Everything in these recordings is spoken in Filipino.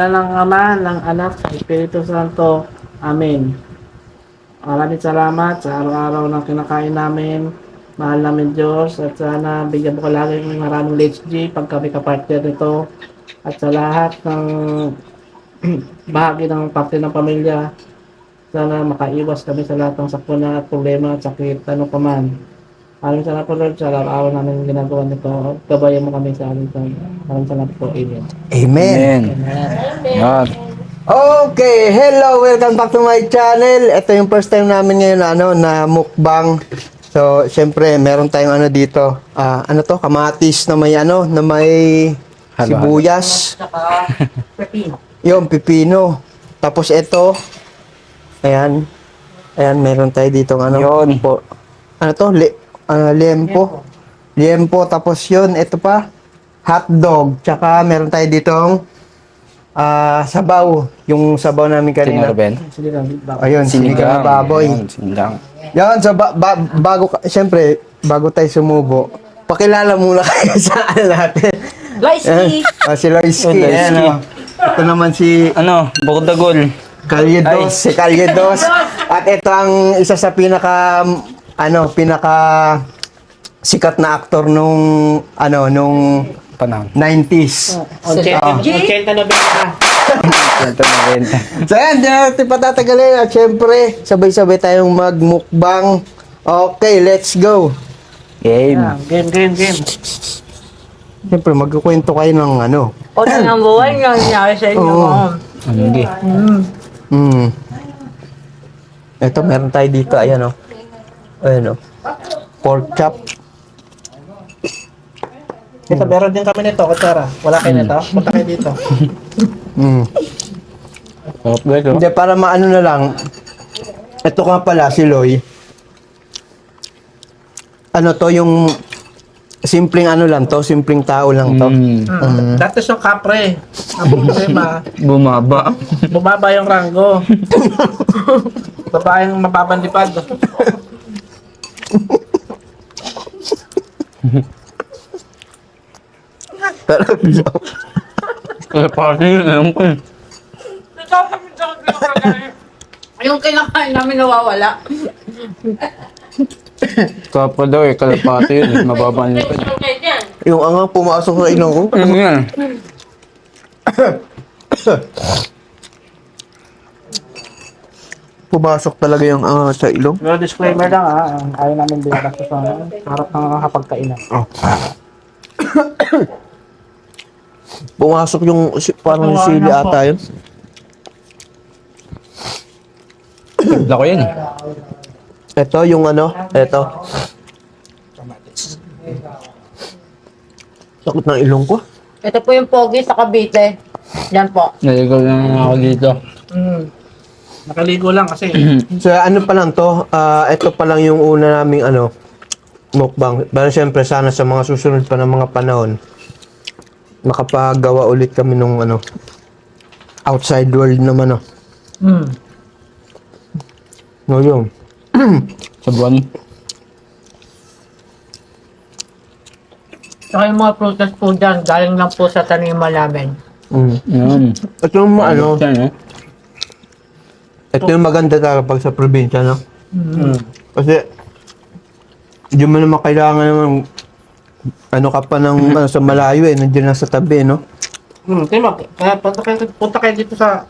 ngalan ng Ama, ng Anak, ng Espiritu Santo. Amen. Maraming salamat sa araw-araw na kinakain namin. Mahal namin Diyos at sana bigyan mo ka lagi ng maraming HG pag kami kapartner nito. At sa lahat ng bahagi ng parte ng pamilya, sana makaiwas kami sa lahat ng sakuna at problema at sakit, ano pa man. Maraming salamat po Lord sa araw-araw namin ginagawa nito. Gabayan mo kami sa aming maraming salamat po. Amen. Amen. Yan. Okay, hello, welcome back to my channel. Ito yung first time namin ngayon na mukbang. So, syempre, meron tayong dito. Ano to? Kamatis na may na may sibuyas. Saka pepino. Yung pipino. Tapos ito, ayan. Ayan, meron tayo dito Yun. Ano to? Liempo. Liempo. Tapos yun, ito pa, hotdog. Tsaka meron tayo ditong sabaw. Yung sabaw namin kanina. Tinarben. Sige lang. Ayun, sinigang na baboy. Yan, sinigang. Yan, so siyempre, bago tayo sumubo, pakilala muna kayo sa natin. Loisky! Si Loisky. Loisky. Ayan, ito naman si Bukdagol. Kalyedos. Si Kalyedos. At ito ang isa sa pinaka sikat na aktor nung Panahon. 90s. 80 na benta. Ito na rin. So yan, di natin patatagalin. At syempre, sabay-sabay tayong magmukbang. Okay, let's go. Game. Game. Siyempre, magkukwento kayo ng O na ng buwan yung nangyari sa inyo. Oo. Hindi. Ito, meron tayo dito. Ayan, Ayan, pork chop. Ito, meron din kami nito, kutsara. Wala kayo nito? Punta kayo dito. Sarap guys, oh. Hindi, para maano na lang. Ito nga pala, si Loy. Ano to, yung simpleng lang to, simpleng tao lang to. Dati yung kapre. Ang problema, Bumaba. bumaba yung ranggo. Babaeng mapapandipad. Kaya parang yun, alam ko eh. Yung kinakain namin nawawala. Kapag daw eh, kalapati yun eh. Mababa niya. Yung angang pumasok sa ilong ko. Ano yan? Pumasok talaga yung angang sa ilong. Pero disclaimer lang ayaw namin binabas sa harap ng kapagkainan. Pumasok yung parang sili ata yun. Ganda ko yan eh. Ito yung ito. Sakit ng ilong ko. Ito po yung pogi sa Cavite. Yan po. Naligaw na ako dito. Nakaligo lang kasi. So pa lang to, ito pa lang yung una naming mukbang. Pero syempre sana sa mga susunod pa ng mga panahon, makapagawa ulit kami nung outside world naman No, yun. Sa buwan. Saka yung mga prutas po dyan, galing lang po sa taniman namin. Yan. Ito yung Yan eh. ito yung maganda talaga pag sa probinsya, no? Kasi, hindi mo naman kailangan naman, ka pa ng sa malayo nandiyan na sa tabi, no? Timo, kaya punta kayo dito sa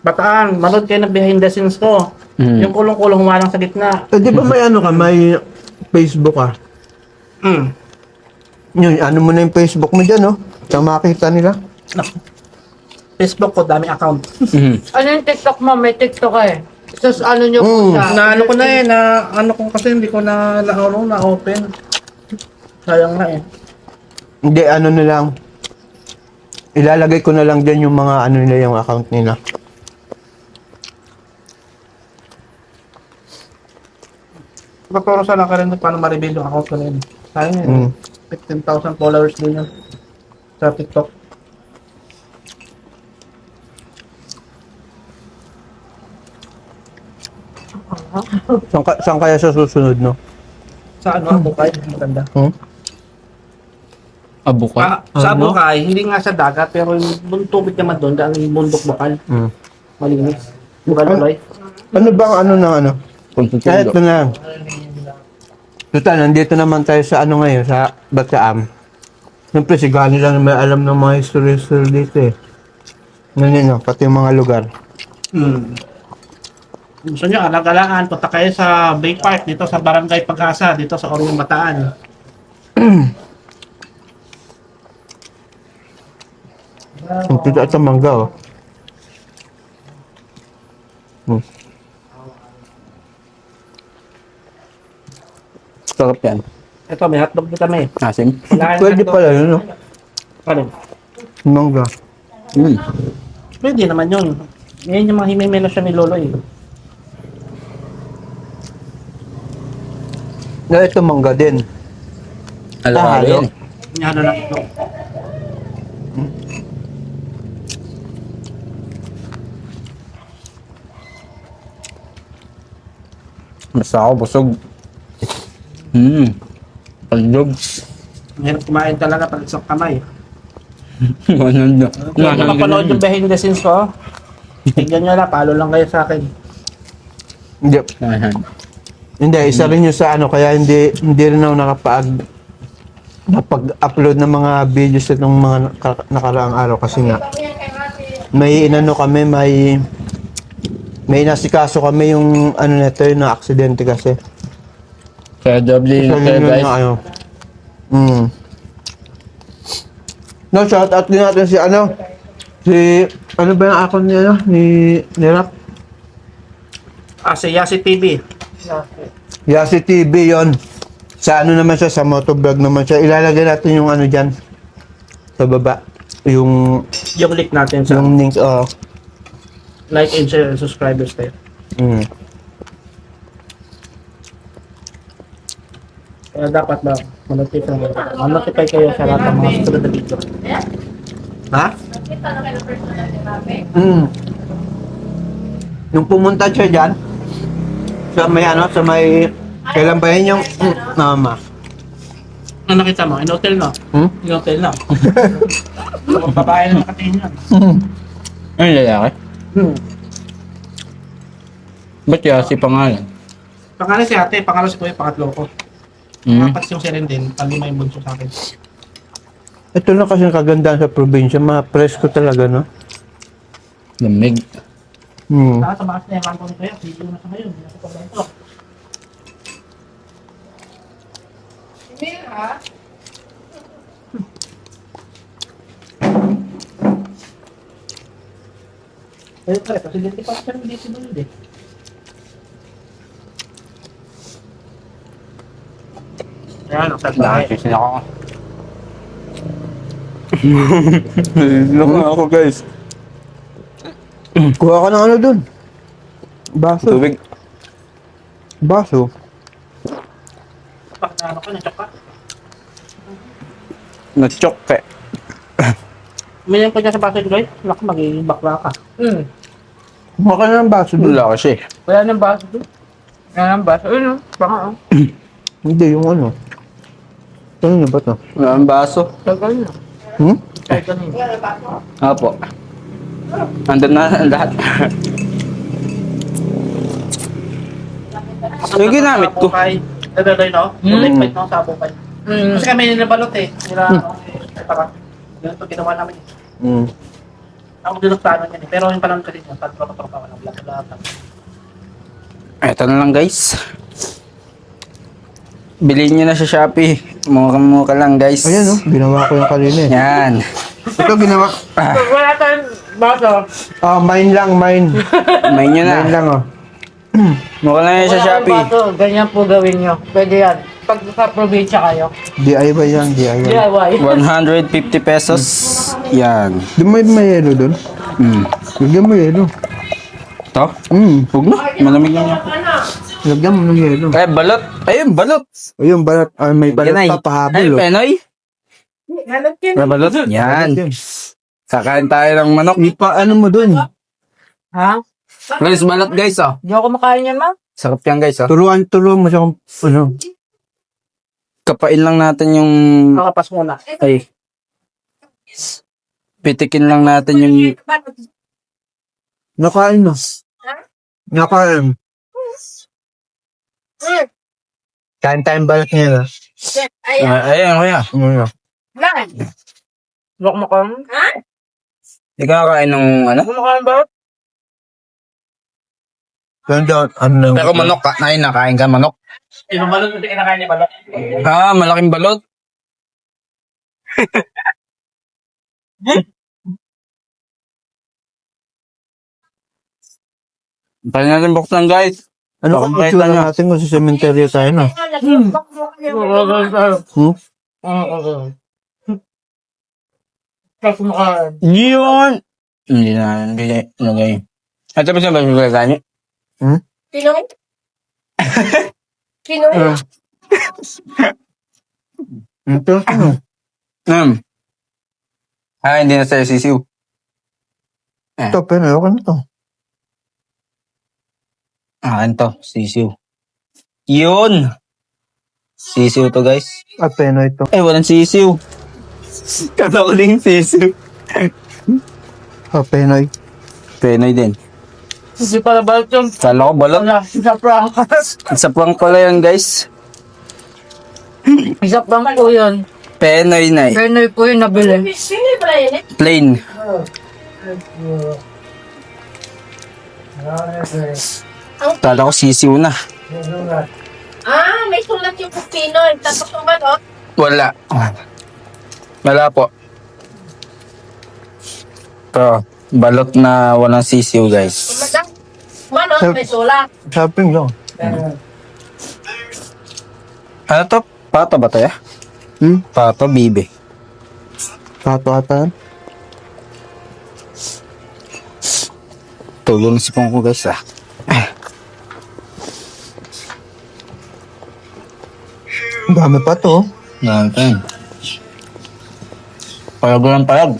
Bataan. Manood kayo ng behind the scenes ko. Yung kulong-kulong humarang sa gitna. Di ba may may Facebook ka? Yun, mo na yung Facebook mo dyan, no? Saan makikita nila? Facebook ko, dami account. Ano yung TikTok mo? May TikTok eh. Sus, ano nyo po siya? Na ko na ko kasi hindi ko na open. Sayang na eh. Hindi, na lang. Ilalagay ko na lang dyan yung mga nila yung account nila. Tuturo sana ka rin paano ma-reveal yung account ko na yun. Sayang yun. 15,000 followers din yun. Sa TikTok. Saan kaya sa susunod, no? Sa Bukay. Maganda. Abukay. Sa Ano? Boracay, hindi nga sa dagat, pero yung tubig naman doon, dahil yung bundok bakal, Mm. malinis. Bukal tuloy. Ano bang ano ng ano? Kahit Konsultado. na. Total, nandito naman tayo sa ano ngayon, sa Bataan. Siyempre, si Gani lang may alam ng mga history dito eh. Ganyan no, pati yung mga lugar. Gusto nyo, alag-alagaan, punta kayo sa Bay Park, dito sa Barangay Pag-asa, dito sa Oriong Bataan. Ang pita at mangga oh. Hmm. Sarap yan. Ito, may hotdog dito kami. Asim. Pwede pala yun no? Ano? Mangga. Mm. Pwede naman yun. Ngayon yung mga himimelo siya ni Lolo eh. Na ito mangga din. Alam Ah, ko halo. yan. Ano lang ito. Basta ako busog. Pagdog. Mahirap kumain talaga pag isang kamay. Mananda. Kung hindi mapanood yung behind the scenes ko, tignan nyo na, follow lang kayo sa akin. Hindi. Ayan. Hindi, isa rin yung sa ano, kaya hindi rin ako napag-upload ng mga videos itong mga nakaraang araw kasi nga may inano kami, may nasikaso kami yung ano nito, yung na aksidente kasi. Kaya doble Isa yun rin kayo yun guys. na ano. No, shout out din natin si ano, ano ba yung account niya, ano, ni Rap? Si Yasi TV. Yasi TV yon. Sa ano naman siya, sa motovlog naman siya. Ilalagay natin yung ano dyan. Sa baba. Yung Yung link natin sa links, oh. like and share and subscribers tayo. Kaya dapat ba manotify kayo sa lahat ng mga susunod na video. Ha? Nung pumunta siya dyan, sa may ano, sa may, kailan ba yun yung, mama? Ano nakita mo? In hotel no? Hmm? In hotel no? So, babae na nakatingin yan. Ano yung lalaki? Ba't kaya si pangalan? Pangalan si ate, pangalan si kuya, pangatlo ko. Hmm? Apat yung si Rendin, palima yung bunso sa akin. Ito na kasi ang kagandahan sa probinsya, presko talaga, no? Lamig. Saka sa mga sinayang ko ni kuya, video na sa ngayon, nasa pa ito. Ayun pala, kasi dito pa siya hindi si Bulid eh. Ayan, ang tanda. Nakasisin ako. Naliloko ako, guys. Kuha ka ng ano dun? Baso. Tubig. Baso. Pag naano ka, natsak ka. Nachok eh. Umilang ko dyan sa baso guys, laki magiging bakla ka. Kuha ka na ng baso dun. Wala kasi. Wala nang baso doon. Wala nang baso. Ayun o. Baka o. Hindi, yung ano. Ano na ba to? Wala ang baso. Tagal na. Kahit ganun. Apo. Andun na ang lahat. Yung ginamit ko. Dadaday no? Kulay fight no sa bukay. Kasi kami ninabalot eh. Nila, parang, ganito ginawa namin eh. Ako din ang plano niyan eh. Pero yung palang kasi niya, pag tropa walang lahat. Eto na lang guys. Bilhin nyo na sa Shopee. Mura-mura lang guys. Ayan, no? Ginawa ko yung kanina eh. Yan. Ito ginawa. Pag wala tayong baso. Mine lang, mine. May nyo na. Mine lang, oh. Mura lang yan sa Wala kang Shopee. baso. Ganyan po gawin nyo. Pwede yan. Pag sa probinsya kayo. DIY yan, DIY. DIY. 150 pesos. Yan. Di mo may yelo dun? Lagyan mo yelo. Ito? Huwag na. Malamig yan yan. Lagyan mo ng yelo. Eh, balot. Ayun, balot. Ayun, balat. May balat Yan ay. pa, pahabol, Ay, oh. Penoy. Nalagyan. May balot. Yan. Sakain tayo ng manok. Ipa, ano mo dun? Ha? Guys, balot guys, oh. Hindi ako kumakain yan, ma. Sarap yan guys, oh. Turuan mo siya kung, ano. Kapain lang natin yung... Nakapas muna. Ay, Pitikin lang natin yung... Nakain na. Nakain. Kain tayong balot niya na. Ayan, kuya. Bak mo ka? Hindi ka kakain ng ano? Kumakain ba? Ganda, ano na. Pero manok ka. Nakain ka manok. Ibang balot hindi kinakain ni balot. Ah, malaking balot. Tayo natin buksan, guys. Ano kung Pakita itsura niya. natin kung sa cementerio tayo na? Tapos kumakain. Yun! Hindi na, nagay. Ito pa siya ba yung gagani? Pinoy? Pinoy? Ito, ano? Hindi na sa'yo sisiw. Ito, pero ako na to. Ito, sisiw. Yun! Sisiw to, guys. At peno ito. Walang sisiw. Katauling sisiw. Penoy. Penoy din. Hindi pala balot yung Kala ko balot. wala. Isa prank. Sa prank pala yan, guys. Isa prank po yun. Penoy na eh. Penoy po yun nabili. Pinoy pala yun eh. Plain. Kala ko sisiw na. Ah, may sulat yung Pinoy. Tapos yung balot. Wala. Wala po. Ito, balot na walang sisiw, guys. Madang. Manot, may sulat. Shopping lang. Ano to? Pato ba to ya? Pato, bibe. Kato-atan. Tulong si Pong ko, guys, ah. Ang dami pa to. Natin. Payag lang payag.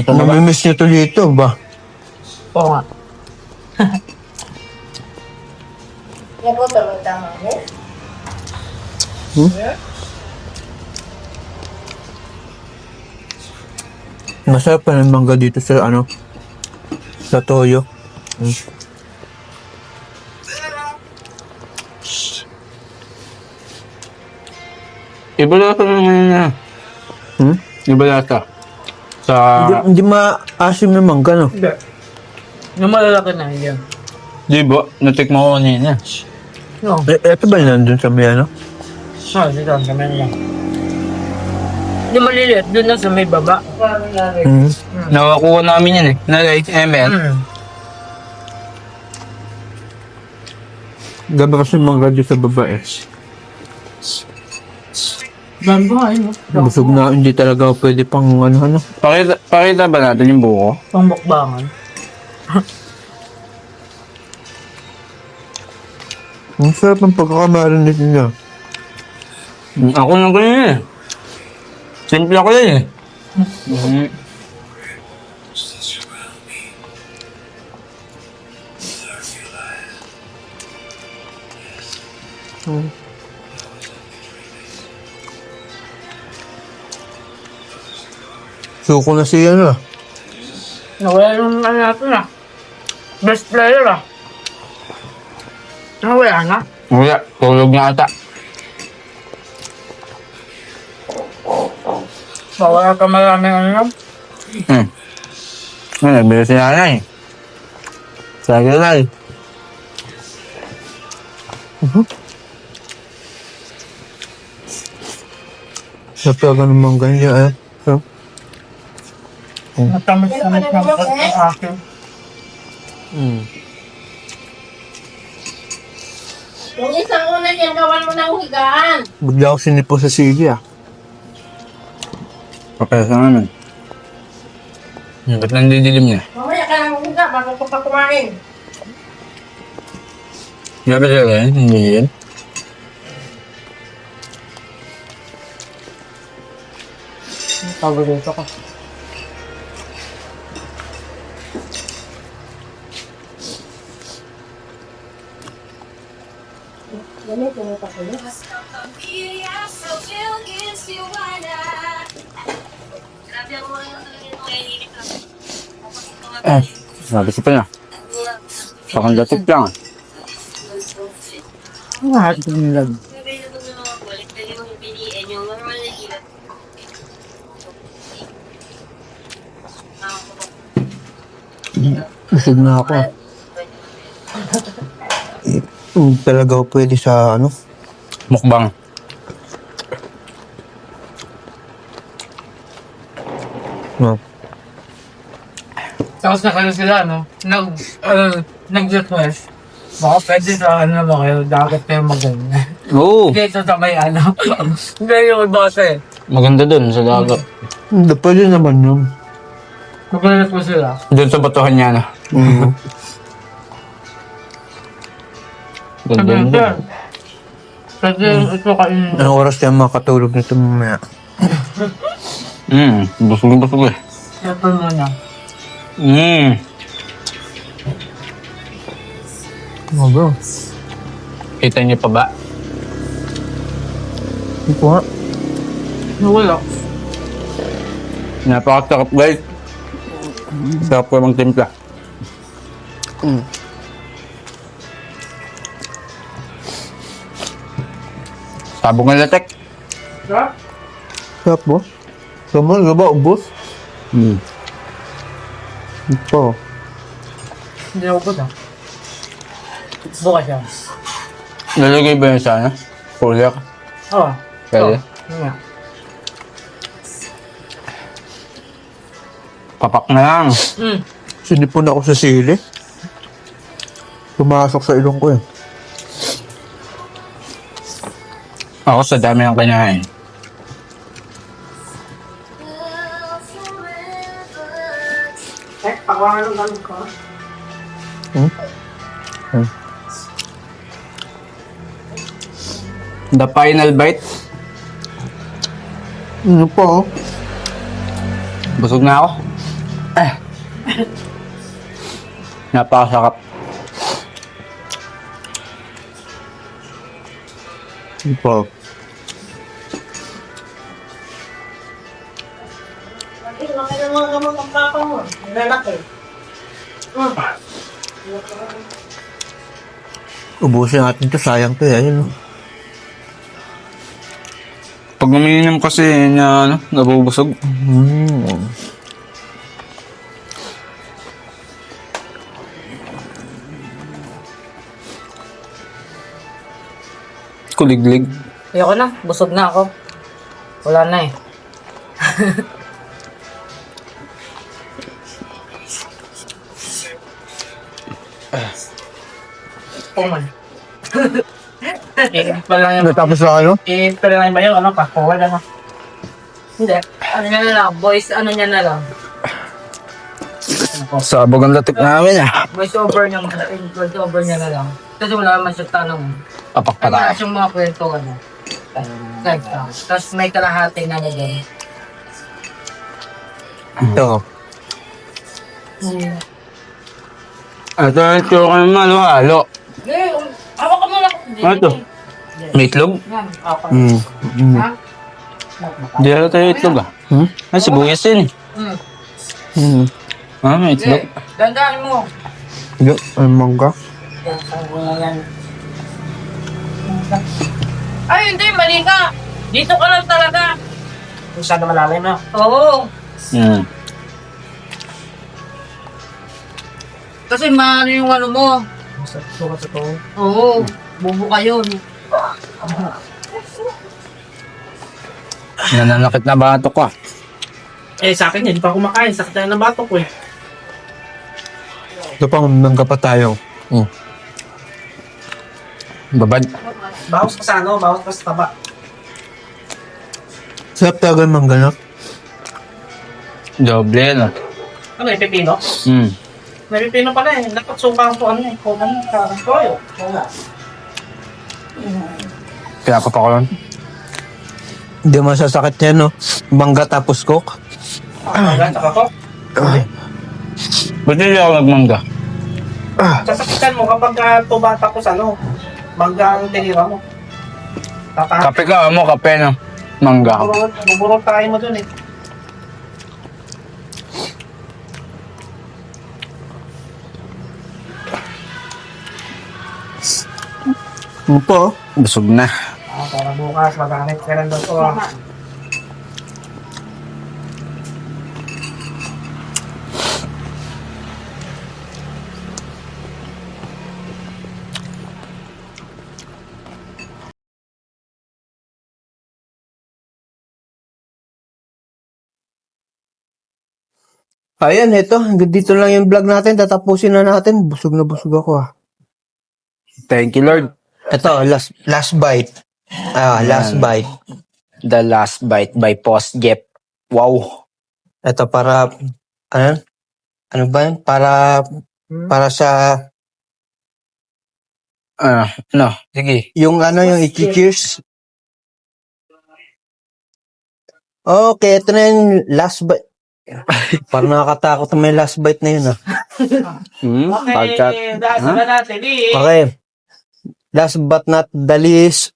Namimiss niyo to dito ba? Oo nga. Yan po tulog tama mo. Masarap pa ng mangga dito sa ano? Sa toyo. Iba lata naman na. Iba lata. Sa... Hindi maasim ng mangga, no? Hindi. Yung malalaki na yun. Di ba? Natikman ko kanina. No. Ito ba yung nandun sa may ano? Dito sa may lang. Yung maliliit, doon lang sa may baba. Nakakuha namin yan eh. Nalay, ML. Gabi kasi mangga dito sa baba eh. Ganda no? Busog na, hindi talaga ako pwede pang ano. Pakita ba natin yung buko? Pambukbangan. Ang sarap ang pagkakamarinate niya. Ako na ganyan eh. Simple ako yan eh. Suko na siya na. Nawala yung ano natin ah. Best player ah. Nawala na. Wala, tulog na ata. Mawala ka maraming ano lang. Nagbili si nanay. Sabi na eh. Napaga ng mangga niya eh. So, Matamis-tamis na ang akin. Yung isang una niyan, gawan mo ng higaan. bigla ako sinipo sa sili ah. Okay, sa namin. Ba't nandidilim niya? Mamaya ka ng higa, bago ko pa kumain. Grabe siya eh, hindi yan. Paborito ko. Sabi ko pa na. Pakandatik lang. Ang lahat ito nilag. Busog na ako. Talaga ako pwede sa ano? Mukbang. No. Tapos na kayo sila, no? Nag-request. Baka pwede sa ano naman kayo, dagat kayo maganda. Oo. Dito sa may ano. Hindi yung iba kasi. Maganda dun sa dagat. Hindi, pwede naman yun. Nag-request sila. Doon sa batuhan niya na. Sabi Ganda sir, dun. pwede ito kainin. Anong oras kaya makatulog nito mamaya? Busog eh. Ito muna. Oh, bro. Kita niyo pa ba? Hindi ko nga. Wala. Napakasarap guys. Sarap ko mang timpla. Sabog ng latek. Sarap mo? Sama, ba ubos? Ito. Hindi ako po bukas siya. Lalagay ba yun sa ano? Folyak? Oo. Pwede? Nga. Papak na lang. Sinipon ako sa sili. Pumasok sa ilong ko eh. Ako sa dami ng kinain. Pakawangan ng ganun ko. The final bite. Ano pa oh? Busog na ako. Napakasarap. Ano pa? Laki ng mga gamot ang papa mo. Ang lalaki. Ubusin natin to, sayang to eh. Ayun, oh. Pag umiinom kasi na ano, nabubusog. Kuliglig. Ayoko na. Busog na ako. Wala na eh. Oh man. Pa lang yung... Tapos na ano? Pa lang ba yung ano pa? Forward ano? Hindi. Ano niya na lang? Voice ano niya na lang? Sabog ang latik namin ah. Voice over niya na lang. Kasi wala naman siya tanong. Papak pa Ano na tayo. siyang mga kwento ano? Like, tapos may kalahati na niya doon. Ito. Ito yung tsura naman, halo. Eh, hawak ka muna. Ano to? May itlog? Yan, ako. Ha? Hindi hala tayo itlog ah. Ay, sibuyas yun eh. May itlog. Dandaan mo. Ay, mangga. Ay, hindi, mali ka. Dito ka lang talaga. Masyado malalim na. Oo. Yan. Kasi maano yung ano mo. Sukat sa to. Oo. Bubuka yun. Nananakit na batok ko ah. Eh, sa akin, hindi pa kumakain. Sakit na ng batok ko eh. Ito pang mangga pa tayo. Babad. Bawas pa sa ano, bawas pa sa taba. Sarap talaga ng mangga na. Doble yan ah. Ano, may pepino? May pepino pala eh. Dapat suka ko ano eh. Kung ano, toyo. Wala. Kaya pa ko lang. Hindi masasakit yan, no? Mangga tapos coke. Hanggang tsaka ko. Ba't hindi ako nagmangga? Sasakitan mo kapag tuba tapos ano, mangga ang tinira mo. Kape ka mo, kape no? Mangga. Buburong tayo mo dun eh. Opo. Busog na. Para bukas, magamit ka ng doon ko. Ayan, ito. Hanggang dito lang yung vlog natin. Tatapusin na natin. Busog na busog ako ah. Thank you, Lord. Ito, last bite. Last Ayan. bite. The Last Bite by Post Gep. Wow. Ito para, ano ba yun? Para sa, No, sige. yung yung i-cheers. Okay, ito na yung last bite. Parang nakakatakot na may last bite na yun ah. Okay, dahil na natin eh. Okay. Last but not the least,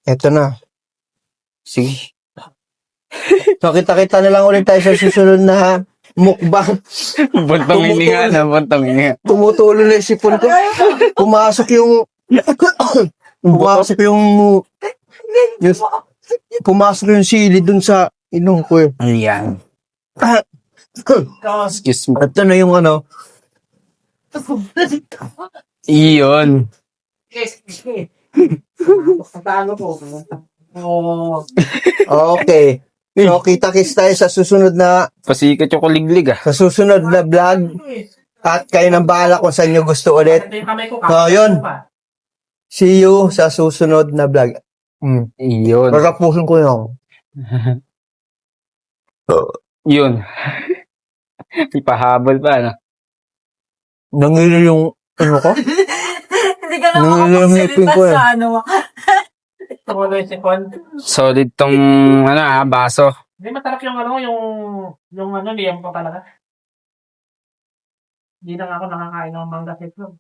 ito na. Sige. So, kita-kita na lang ulit tayo sa susunod na mukbang. Buntong hininga na, buntong hininga. Tumutulo na yung sipon ko. Pumasok yung... pumasok yung... pumasok yung sili dun sa inong ko eh. Ayan. Excuse me. Ito na yung Iyon. Talo po. Oh. Okay. So, kita-kits tayo sa susunod na Pasikat yung kuliglig ah. sa susunod na vlog. At kayo nang bahala kung saan nyo gusto ulit. Ito yung kamay ko. So, yun. See you sa susunod na vlog. Iyon. Pagkapusin ko yun. Yun. Ipahabol pa, ano? Nangili yung ko? Hindi ka na Nangili yung ngipin ko eh. sa ano. Tumulo yung sipon. Solid tong, baso. Hindi matalak yung liyem ko talaga. Hindi na nga ako nakakain ng mangga sipon.